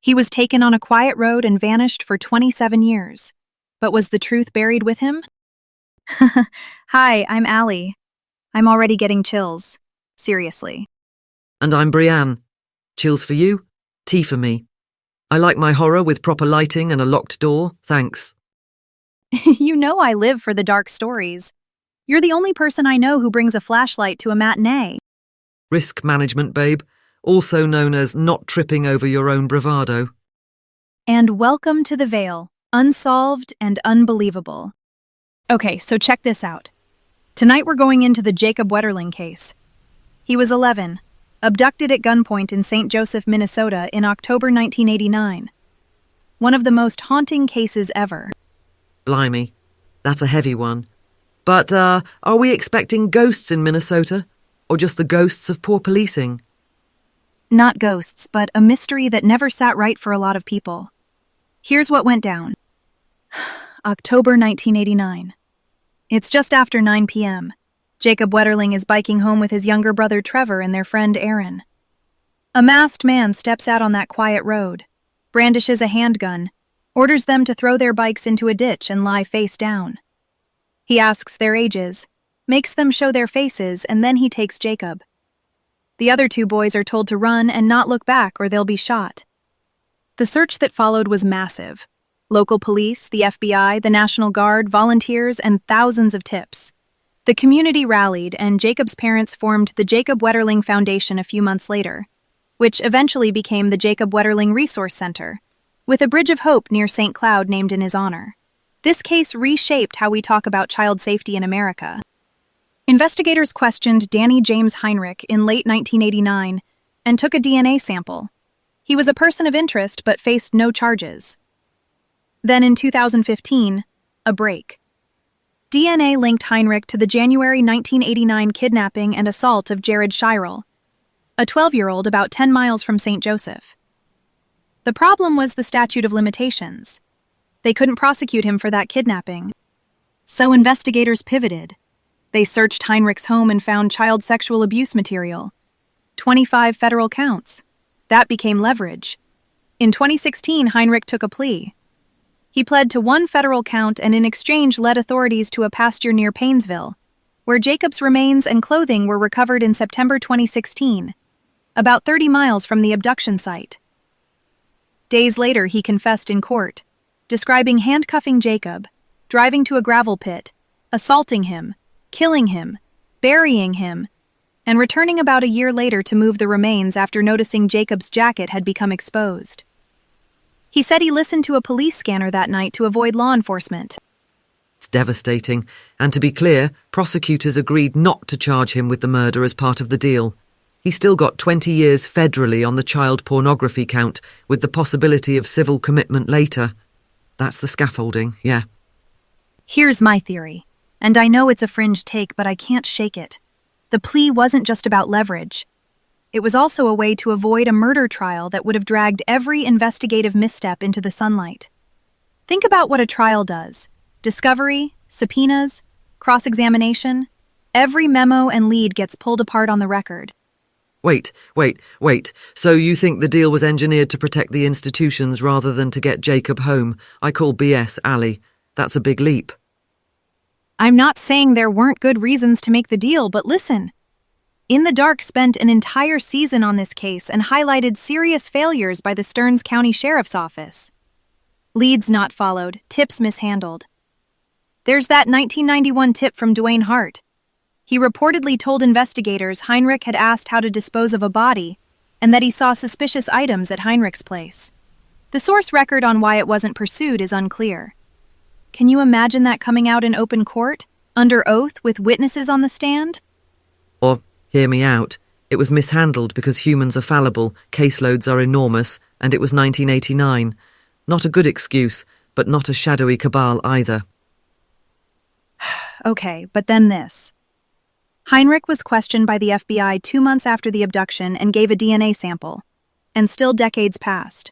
He was taken on a quiet road and vanished for 27 years. But was the truth buried with him? Hi, I'm Allie. I'm already getting chills. Seriously. And I'm Brianne. Chills for you, tea for me. I like my horror with proper lighting and a locked door, thanks. You know I live for the dark stories. You're the only person I know who brings a flashlight to a matinee. Risk management, babe, also known as not tripping over your own bravado. And welcome to the Veil, unsolved and unbelievable. Okay, so check this out. Tonight we're going into the Jacob Wetterling case. He was 11, abducted at gunpoint in St. Joseph, Minnesota in October 1989. One of the most haunting cases ever. Blimey, that's a heavy one. But, are we expecting ghosts in Minnesota? Or just the ghosts of poor policing? Not ghosts, but a mystery that never sat right for a lot of people. Here's what went down. October 1989. It's just after 9 p.m. Jacob Wetterling is biking home with his younger brother Trevor and their friend Aaron. A masked man steps out on that quiet road, brandishes a handgun, orders them to throw their bikes into a ditch and lie face down. He asks their ages, makes them show their faces, and then he takes Jacob. The other two boys are told to run and not look back or they'll be shot. The search that followed was massive. Local police, the FBI, the National Guard, volunteers, and thousands of tips. The community rallied, and Jacob's parents formed the Jacob Wetterling Foundation a few months later, which eventually became the Jacob Wetterling Resource Center, with a Bridge of Hope near St. Cloud named in his honor. This case reshaped how we talk about child safety in America. Investigators questioned Danny James Heinrich in late 1989 and took a DNA sample. He was a person of interest but faced no charges. Then in 2015, a break. DNA linked Heinrich to the January 1989 kidnapping and assault of Jared Shirel, a 12-year-old about 10 miles from St. Joseph. The problem was the statute of limitations. They couldn't prosecute him for that kidnapping. So investigators pivoted. They searched Heinrich's home and found child sexual abuse material. 25 federal counts. That became leverage. In 2016, Heinrich took a plea. He pled to one federal count and in exchange led authorities to a pasture near Painesville, where Jacob's remains and clothing were recovered in September 2016, about 30 miles from the abduction site. Days later, he confessed in court, describing handcuffing Jacob, driving to a gravel pit, assaulting him, killing him, burying him, and returning about a year later to move the remains after noticing Jacob's jacket had become exposed. He said he listened to a police scanner that night to avoid law enforcement. It's devastating, and to be clear, prosecutors agreed not to charge him with the murder as part of the deal. He still got 20 years federally on the child pornography count, with the possibility of civil commitment later. That's the scaffolding, yeah. Here's my theory, and I know it's a fringe take, but I can't shake it. The plea wasn't just about leverage. It was also a way to avoid a murder trial that would have dragged every investigative misstep into the sunlight. Think about what a trial does. Discovery, subpoenas, cross-examination. Every memo and lead gets pulled apart on the record. Wait. So you think the deal was engineered to protect the institutions rather than to get Jacob home? I call BS, Allie. That's a big leap. I'm not saying there weren't good reasons to make the deal, but listen. In the Dark spent an entire season on this case and highlighted serious failures by the Stearns County Sheriff's Office. Leads not followed, tips mishandled. There's that 1991 tip from Dwayne Hart. He reportedly told investigators Heinrich had asked how to dispose of a body and that he saw suspicious items at Heinrich's place. The source record on why it wasn't pursued is unclear. Can you imagine that coming out in open court, under oath with witnesses on the stand? Or, hear me out, it was mishandled because humans are fallible, caseloads are enormous, and it was 1989. Not a good excuse, but not a shadowy cabal either. Okay, but then this. Heinrich was questioned by the FBI 2 months after the abduction and gave a DNA sample. And still decades passed.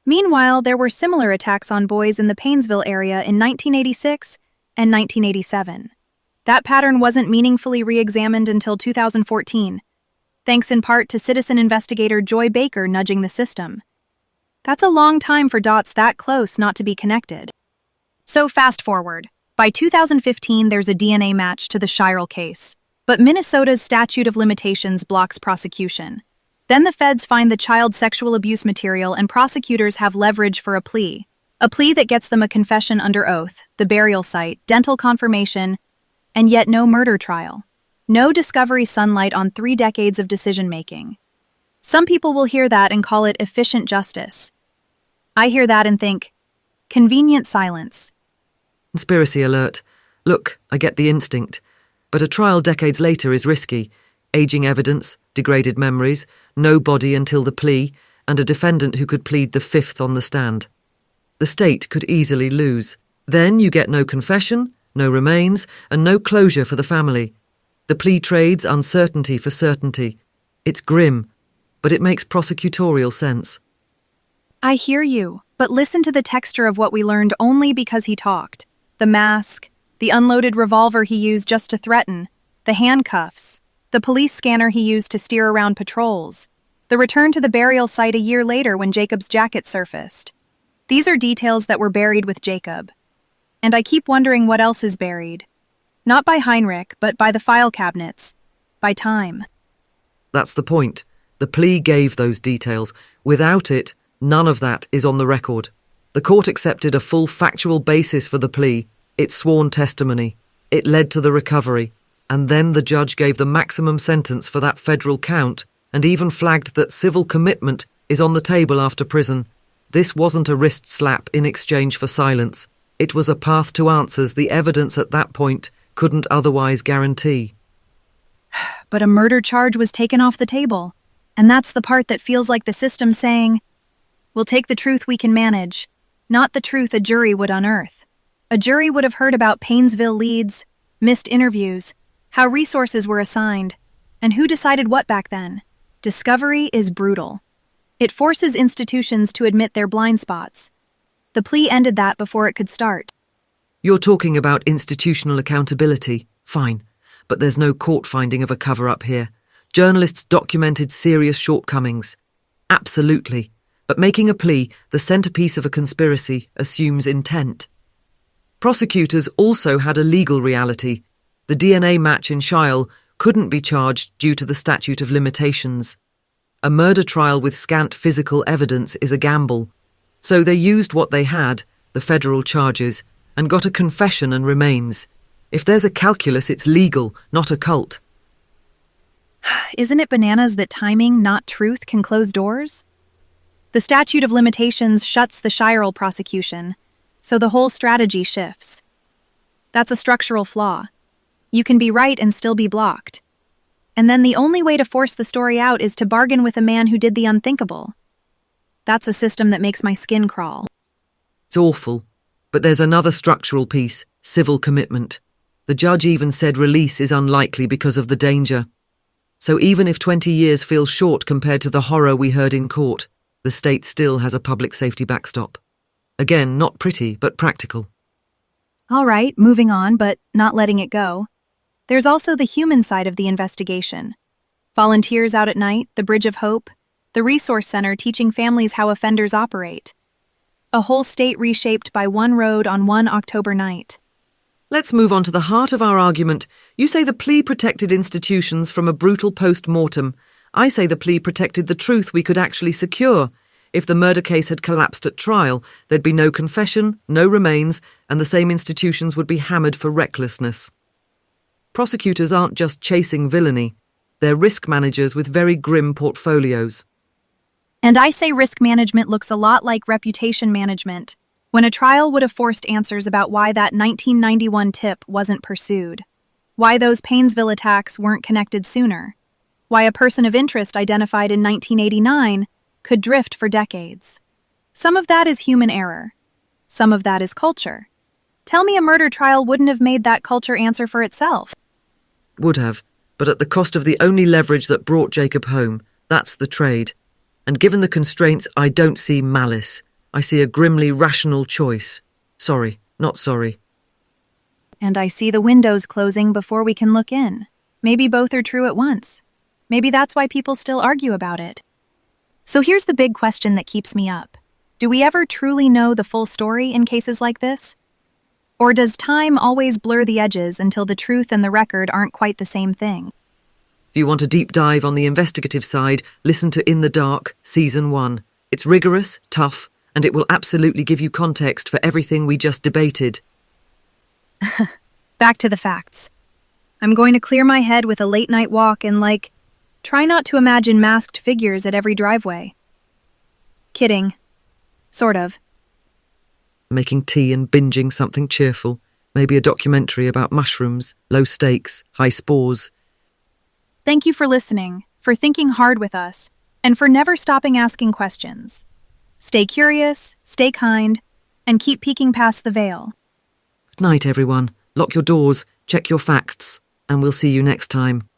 Meanwhile, there were similar attacks on boys in the Painesville area in 1986 and 1987. That pattern wasn't meaningfully re-examined until 2014, thanks in part to citizen investigator Joy Baker nudging the system. That's a long time for dots that close not to be connected. So fast forward. By 2015, there's a DNA match to the Chiral case, but Minnesota's statute of limitations blocks prosecution. Then the feds find the child sexual abuse material and prosecutors have leverage for a plea. A plea that gets them a confession under oath, the burial site, dental confirmation, and yet no murder trial. No discovery sunlight on 3 decades of decision-making. Some people will hear that and call it efficient justice. I hear that and think, convenient silence. Conspiracy alert. Look, I get the instinct. But a trial decades later is risky. Aging evidence, degraded memories, no body until the plea, and a defendant who could plead the fifth on the stand. The state could easily lose. Then you get no confession, no remains, and no closure for the family. The plea trades uncertainty for certainty. It's grim, but it makes prosecutorial sense. I hear you, but listen to the texture of what we learned only because he talked. The mask, the unloaded revolver he used just to threaten, the handcuffs, the police scanner he used to steer around patrols, the return to the burial site a year later when Jacob's jacket surfaced. These are details that were buried with Jacob. And I keep wondering what else is buried. Not by Heinrich, but by the file cabinets. By time. That's the point. The plea gave those details. Without it, none of that is on the record. The court accepted a full factual basis for the plea, its sworn testimony. It led to the recovery. And then the judge gave the maximum sentence for that federal count and even flagged that civil commitment is on the table after prison. This wasn't a wrist slap in exchange for silence. It was a path to answers the evidence at that point couldn't otherwise guarantee. But a murder charge was taken off the table. And that's the part that feels like the system saying, we'll take the truth we can manage, not the truth a jury would unearth. A jury would have heard about Painesville leads, missed interviews, how resources were assigned, and who decided what back then. Discovery is brutal. It forces institutions to admit their blind spots. The plea ended that before it could start. You're talking about institutional accountability. Fine. But there's no court finding of a cover-up here. Journalists documented serious shortcomings. Absolutely. But making a plea, the centerpiece of a conspiracy, assumes intent. Prosecutors also had a legal reality. The DNA match in Shiel couldn't be charged due to the statute of limitations. A murder trial with scant physical evidence is a gamble. So they used what they had, the federal charges, and got a confession and remains. If there's a calculus, it's legal, not a cult. Isn't it bananas that timing, not truth, can close doors? The statute of limitations shuts the Chiral prosecution, so the whole strategy shifts. That's a structural flaw. You can be right and still be blocked. And then the only way to force the story out is to bargain with a man who did the unthinkable. That's a system that makes my skin crawl. It's awful. But there's another structural piece, civil commitment. The judge even said release is unlikely because of the danger. So even if 20 years feels short compared to the horror we heard in court, the state still has a public safety backstop. Again, not pretty, but practical. All right, moving on, but not letting it go. There's also the human side of the investigation. Volunteers out at night, the Bridge of Hope, the Resource Center teaching families how offenders operate. A whole state reshaped by one road on one October night. Let's move on to the heart of our argument. You say the plea protected institutions from a brutal post-mortem. I say the plea protected the truth we could actually secure. If the murder case had collapsed at trial, there'd be no confession, no remains, and the same institutions would be hammered for recklessness. Prosecutors aren't just chasing villainy. They're risk managers with very grim portfolios. And I say risk management looks a lot like reputation management, when a trial would have forced answers about why that 1991 tip wasn't pursued, why those Painesville attacks weren't connected sooner, why a person of interest identified in 1989 could drift for decades. Some of that is human error. Some of that is culture. Tell me a murder trial wouldn't have made that culture answer for itself. Would have, but at the cost of the only leverage that brought Jacob home. That's the trade. And given the constraints, I don't see malice. I see a grimly rational choice. Sorry, not sorry. And I see the windows closing before we can look in. Maybe both are true at once. Maybe that's why people still argue about it. So here's the big question that keeps me up. Do we ever truly know the full story in cases like this? Or does time always blur the edges until the truth and the record aren't quite the same thing? If you want a deep dive on the investigative side, listen to In the Dark, Season 1. It's rigorous, tough, and it will absolutely give you context for everything we just debated. Back to the facts. I'm going to clear my head with a late-night walk and, try not to imagine masked figures at every driveway. Kidding. Sort of. Making tea and binging something cheerful. Maybe a documentary about mushrooms, low stakes, high spores. Thank you for listening, for thinking hard with us, and for never stopping asking questions. Stay curious, stay kind, and keep peeking past the veil. Good night, everyone. Lock your doors, check your facts, and we'll see you next time.